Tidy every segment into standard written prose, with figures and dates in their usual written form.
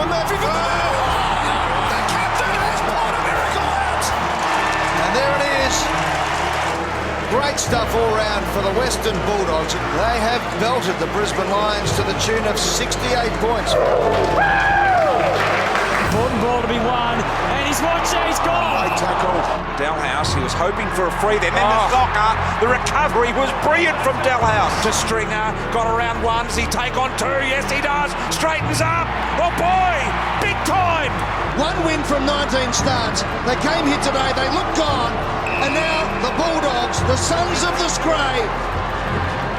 Murphy for the lead. The captain has pulled a miracle out. And there it is. Great stuff all round for the Western Bulldogs. They have belted the Brisbane Lions to the tune of 68 points. Important ball to be won, and he's watching, he's gone! Great tackle. Dalhouse, he was hoping for a free then the knocker, the recovery was brilliant from Dalhouse. To Stringer, got around one, does he take on two? Yes he does, straightens up, oh boy, big time! One win from 19 starts. They came here today, they looked gone, and now the Bulldogs, the sons of the Scray,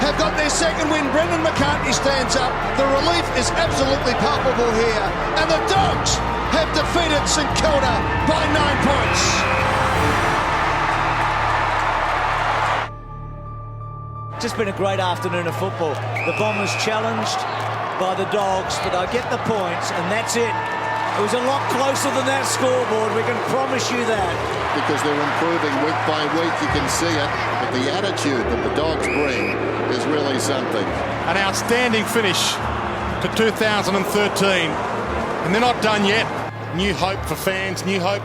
have got their second win. Brendan McCartney stands up. The relief is absolutely palpable here, and the Dogs have defeated St Kilda by 9 points. Just been a great afternoon of football. The Bombers challenged by the Dogs, but I get the points, and that's it. It was a lot closer than that scoreboard, we can promise you that. Because they're improving week by week, you can see it, but the attitude that the Dogs bring is really something. An outstanding finish to 2013, and they're not done yet. New hope for fans, new hope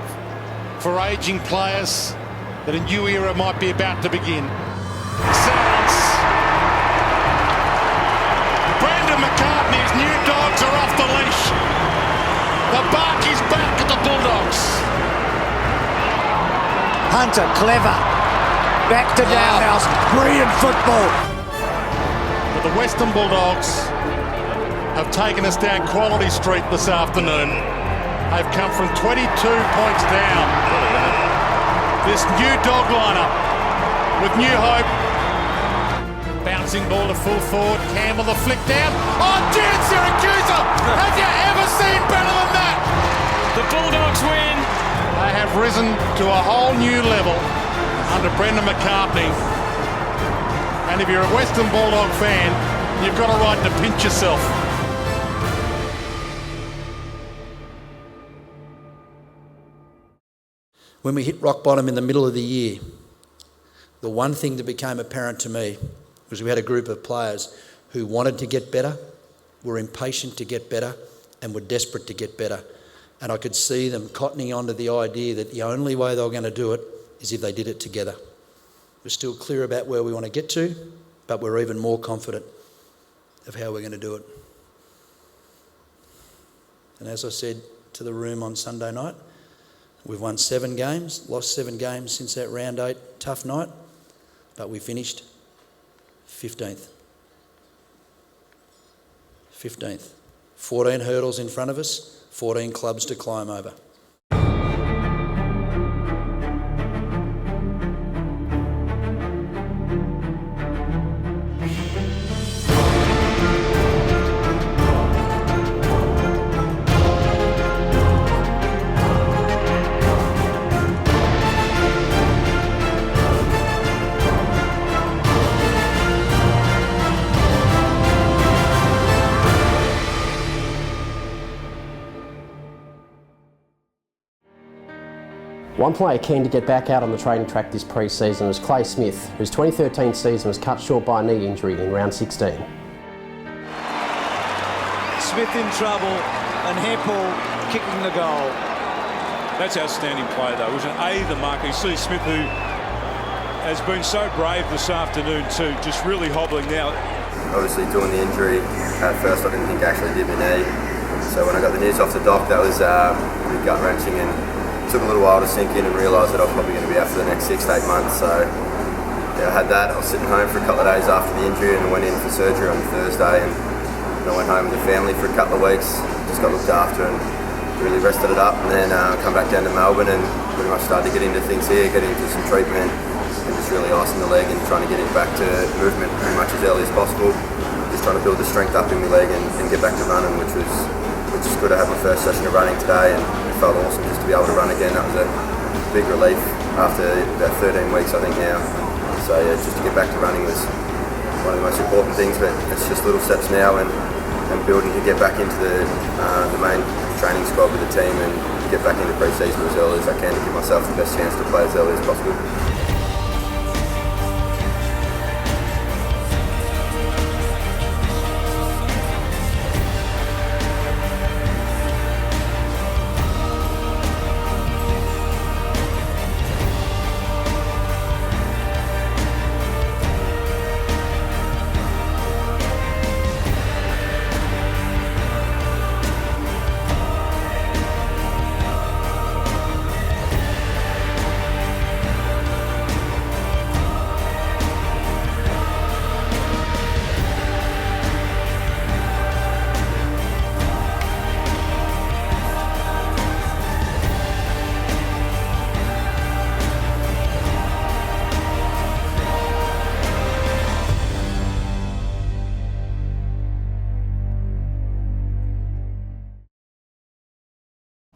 for ageing players, that a new era might be about to begin. Sounds. Brendan McCartney's new Dogs are off the leash. The bark is back at the Bulldogs. Hunter, clever. Back to Dalhouse. Brilliant football. But the Western Bulldogs have taken us down Quality Street this afternoon. They've come from 22 points down. This new dog lineup with new hope. Bouncing ball to full forward. Campbell the flick down. Oh, Jan Syracuse! Have you ever seen better than that? The Bulldogs win. They have risen to a whole new level under Brendan McCartney. And if you're a Western Bulldog fan, you've got a right to pinch yourself. When we hit rock bottom in the middle of the year, the one thing that became apparent to me was we had a group of players who wanted to get better, were impatient to get better, and were desperate to get better. And I could see them cottoning onto the idea that the only way they were going to do it is if they did it together. We're still clear about where we want to get to, but we're even more confident of how we're going to do it. And as I said to the room on Sunday night, we've won 7 games, lost 7 games since that round 8 tough night, but we finished 15th. 15th. 14 hurdles in front of us, 14 clubs to climb over. One player keen to get back out on the training track this pre-season was Clay Smith, whose 2013 season was cut short by a knee injury in round 16. Smith in trouble, and Heppel kicking the goal. That's outstanding play though, wasn't it? The mark. You see Smith, who has been so brave this afternoon too, just really hobbling now. Obviously doing the injury, at first I didn't think I actually did my knee. So when I got the news off the doc, that was pretty gut-wrenching, and took a little while to sink in and realise that I was probably going to be out for the next 6 to 8 months. So yeah, I had that. I was sitting home for a couple of days after the injury and went in for surgery on Thursday, and I went home with the family for a couple of weeks, just got looked after and really rested it up, and then come back down to Melbourne and pretty much started to get into things here, get into some treatment and just really icing the leg and trying to get it back to movement pretty much as early as possible. Just trying to build the strength up in my leg and get back to running, which is good to have my first session of running today, and it felt awesome just to be able to run again. That was a big relief after about 13 weeks I think now. So yeah, just to get back to running was one of the most important things, but it's just little steps now and building to get back into the main training squad with the team and get back into pre-season as early as I can to give myself the best chance to play as early as possible.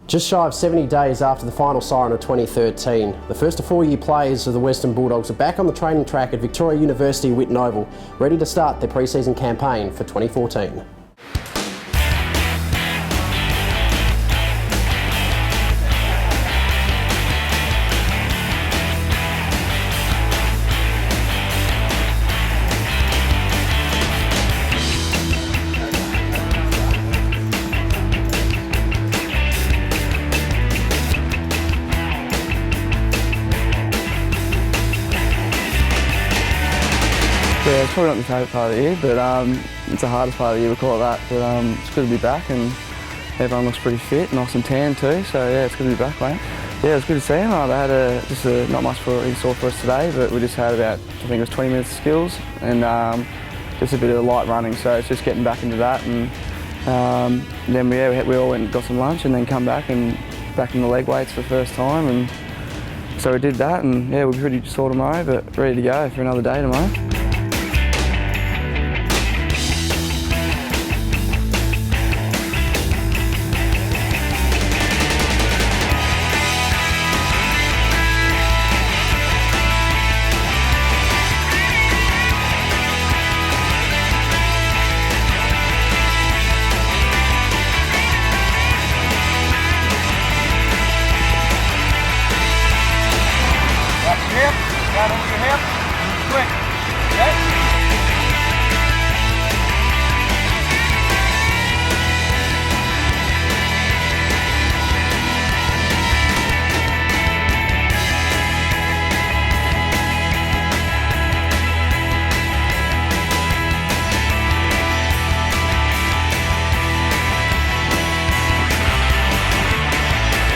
Just shy of 70 days after the final siren of 2013, the first of 4-year players of the Western Bulldogs are back on the training track at Victoria University Whitten Oval, ready to start their pre-season campaign for 2014. Yeah, it's probably not the favourite part of the year, but it's the hardest part of the year, we call it that. But it's good to be back, and everyone looks pretty fit, nice and tan too, so yeah, it's good to be back, mate. Yeah, it's good to see them. They had not much in store for us today, but we just had about, I think it was 20 minutes of skills, and just a bit of light running, so it's just getting back into that. And then we all went and got some lunch, and then come back and back in the leg weights for the first time, and so we did that, and yeah, we're pretty sore tomorrow, but ready to go for another day tomorrow. Right over your hip, quick, okay?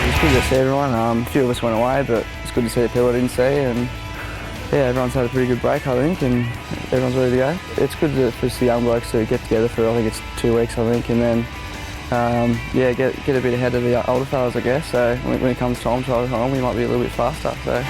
It's good to see everyone. A few of us went away, but it's good to see the people I didn't see, and yeah, everyone's had a pretty good break, I think, and everyone's ready to go. It's good for the young blokes to get together for, I think it's 2 weeks, I think, and then yeah, get a bit ahead of the older fellas, I guess. So when it comes time to trial home, we might be a little bit faster. So.